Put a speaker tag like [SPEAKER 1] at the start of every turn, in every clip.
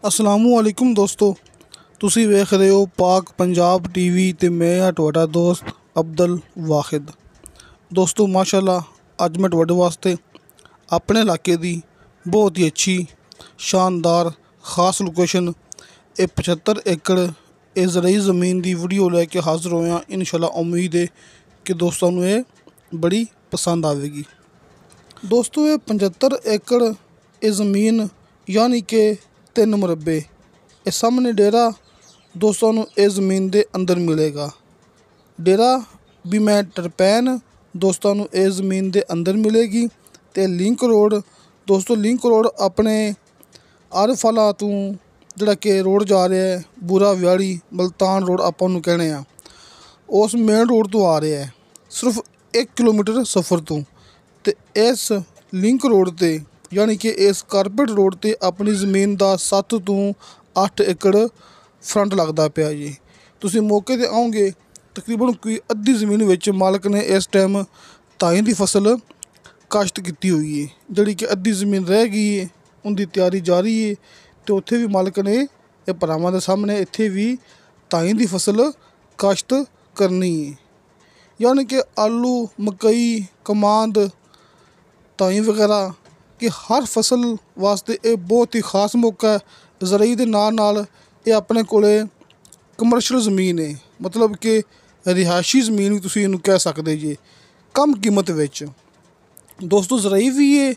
[SPEAKER 1] असलामुअलैकुम दोस्तों, ਤੁਸੀਂ ਵੇਖ ਰਹੇ ਹੋ ਪਾਕ ਪੰਜਾਬ ਟੀਵੀ ਤੇ ਮੈਂ ਹਾਂ ਤੁਹਾਡਾ ਦੋਸਤ ਅਬਦੁਲ ਵਾਹਿਦ। ਦੋਸਤੋ ਮਾਸ਼ਾਅੱਲਾ ਅੱਜ ਮੈਂ ਤੁਹਾਡੇ ਵਾਸਤੇ ਆਪਣੇ ਇਲਾਕੇ ਦੀ ਬਹੁਤ ਹੀ ਅੱਛੀ ਸ਼ਾਨਦਾਰ ਖਾਸ ਲੋਕੇਸ਼ਨ ਇਹ 75 ਏਕੜ ਇਹ ਜ਼ਰਈ ਜ਼ਮੀਨ ਦੀ ਵੀਡੀਓ ਲੈ ਕੇ ਹਾਜ਼ਰ ਹੋਇਆ। ਇਨਸ਼ਾਅੱਲਾ ਉਮੀਦ ਹੈ ਕਿ ਦੋਸਤਾਂ ਨੂੰ ਇਹ ਬੜੀ ਪਸੰਦ ਆਵੇਗੀ। ਦੋਸਤੋ ਇਹ 75 ਏਕੜ ਇਹ ਜ਼ਮੀਨ यानी कि 3 मुरब्बे ये सामने डेरा दोस्तों इस ज़मीन के अंदर मिलेगा। डेरा भी मैं टरपैन दोस्तों इस ज़मीन के अंदर मिलेगी। तो लिंक रोड दोस्तों लिंक रोड अपने आरफाला तो जोड़ा कि रोड जा रहा है बुरा व्याड़ी मुल्तान रोड आपां नूं कहने उस मेन रोड तो आ रहा है सिर्फ 1 किलोमीटर सफ़र तो इस लिंक रोड ते यानी कि इस कारपेट रोड ते अपनी ज़मीन का 7 तो 8 एकड़ फ्रंट लगता पाया जी। तुसीं मौके ते आओगे तकरीबन कोई अद्धी ज़मीन विच मालक ने इस टाइम धाई की फसल काश्त की हुई है, जिहड़ी कि अद्धी ज़मीन रह गई है उनकी तैयारी जारी है। तो उत्थे भी मालक ने ये भरावां दे सामने इत्थे भी धाई की फसल काश्त करनी है, यानी कि आलू मकई कमांद धाई वगैरह कि हर फसल वास्ते ये बहुत ही खास मौका है। ज़रई दे नाल ये अपने कोले कमर्शियल ज़मीन है, मतलब कि रिहायशी ज़मीन भी तुसीं इहनूं कह सकदे जी कम कीमत विच। दोस्तों ज़रई भी है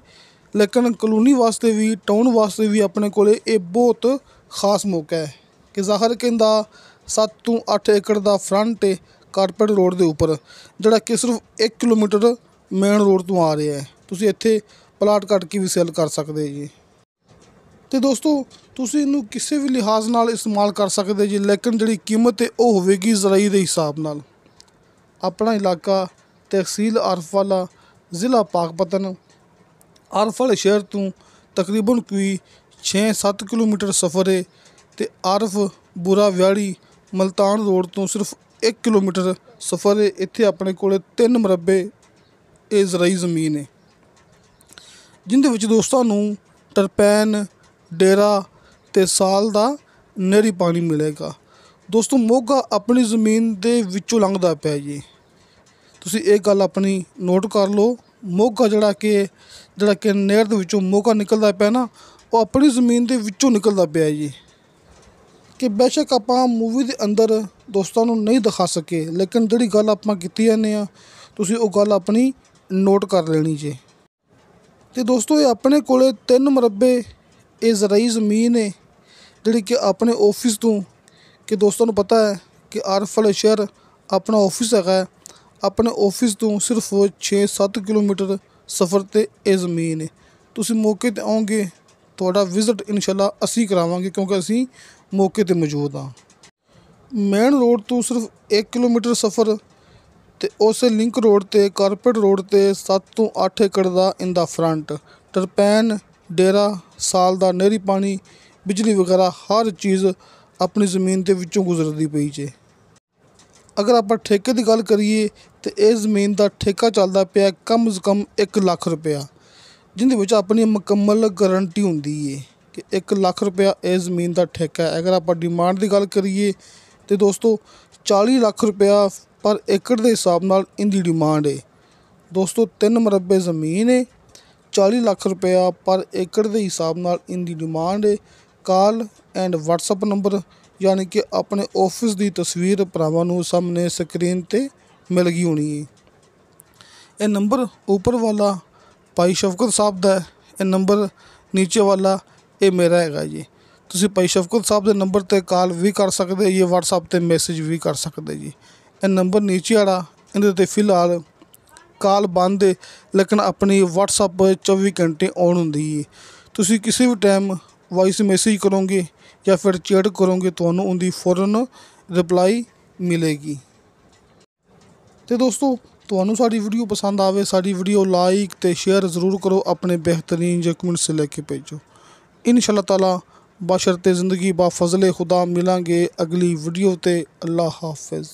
[SPEAKER 1] लेकिन कलोनी वास्ते भी टाउन वास्ते भी अपने कोले ये बहुत खास मौका है कि ज़ाहिर कहंदा 7 तो 8 एकड़ का फ्रंट है कारपेट रोड के उपर जिहड़ा कि सिर्फ 1 किलोमीटर मेन रोड तो आ रहा है। तुसीं इत्थे प्लाट कट के भी सेल कर सकते जी। तो दोस्तों तुसीं इनू किसी भी लिहाज नाल इस्तेमाल कर सकते जी, लेकिन जिहड़ी कीमत है वो होवेगी ज़रई के हिसाब नाल। अपना इलाका तहसील आरफाला ज़िला पाकपतन आरफाले शहर तो तकरीबन कोई 6-7 किलोमीटर सफ़र है। तो आरफ बुरा व्याड़ी मुल्तान रोड तो सिर्फ 1 किलोमीटर सफ़र है। इत्थे अपने कोले 3 मुरब्बे ये ज़रई ज़मीन है जिंदे विच दोस्तों टरपैन डेरा ते साल का नहरी पानी मिलेगा। दोस्तों मोगा अपनी ज़मीन के विचों लंघदा पिया जी, तुसीं एक गल अपनी नोट कर लो। मोगा जिहड़ा कि नहर दे विचों मोगा निकलदा पिया ना वो अपनी ज़मीन के विचों निकलदा पिया जी। कि बेशक आपां मूवी के अंदर दोस्तों नहीं दिखा सके, लेकिन जिहड़ी गल आपां कीती जाने तुसीं वो गल अपनी नोट कर लेनी जी। तो दोस्तों ये अपने कोले 3 मुरब्बे ये ज़रई ज़मीन है जिहड़ी कि अपने ऑफिस तो कि दोस्तों को पता है कि आरफाले शहर अपना ऑफिस है। अपने ऑफिस तो सिर्फ 6-7 किलोमीटर सफ़र ते ये ज़मीन है। तुसीं मौके ते आओगे तुहाडा विजिट इंशाअल्लाह असीं करावांगे क्योंकि असीं मौके ते मौजूद हाँ। मेन रोड तो सिर्फ 1 किलोमीटर सफ़र तो उस लिंक रोड ते कारपेट रोड ते 7 तो 8 एकड़ का इंदा फ्रंट टरपैन डेरा साल का नहरी पानी बिजली वगैरह हर चीज़ अपनी ज़मीन के विचों गुजरती पई जे। अगर आप ठेके की गल करिए तो इस ज़मीन का ठेका चलता पाया कम से कम 1 लाख रुपया, जिंदे विच अपनी मुकम्मल गारंटी होंदी है कि 1 लाख रुपया इस ज़मीन का ठेका है। अगर आप डिमांड की गल करिए तो दोस्तों 40 लाख रुपया पर एकड़ के हिसाब नाल इनकी डिमांड है। दोस्तों 3 मुरब्बे ज़मीन है 40 लाख रुपया पर एकड़ के हिसाब नाल इनकी डिमांड है। कॉल एंड व्हाट्सअप नंबर यानी कि अपने ऑफिस की तस्वीर भरावां नूं सामने स्क्रीन ते मिल गई होनी है। ये नंबर ऊपर वाला भाई शफकत साहब का है, ये नंबर नीचे वाला ये मेरा है जी। तुसीं भाई शफकत साहब के नंबर ते कॉल भी कर सकते जी, व्हाट्सअप ते मैसेज भी कर सकते जी। ये नंबर नीचे वाला इहदे ते फिलहाल कॉल बंद है लेकिन अपनी व्हाट्सअप 24 घंटे ऑन होंदी है। तुसीं किसी भी टाइम वॉइस मैसेज करोगे या फिर चैट करोगे तो उनकी फौरन रिप्लाई मिलेगी। तो दोस्तों तुहानूं साडी वीडियो पसंद आवे साडी वीडियो लाइक ते शेयर ज़रूर करो, अपने बेहतरीन जे कमेंट से लेके भेजो। इंशाअल्लाह ताला बशरते ज़िंदगी बा फजले खुदा मिलांगे अगली वीडियो ते। अल्लाह हाफिज़।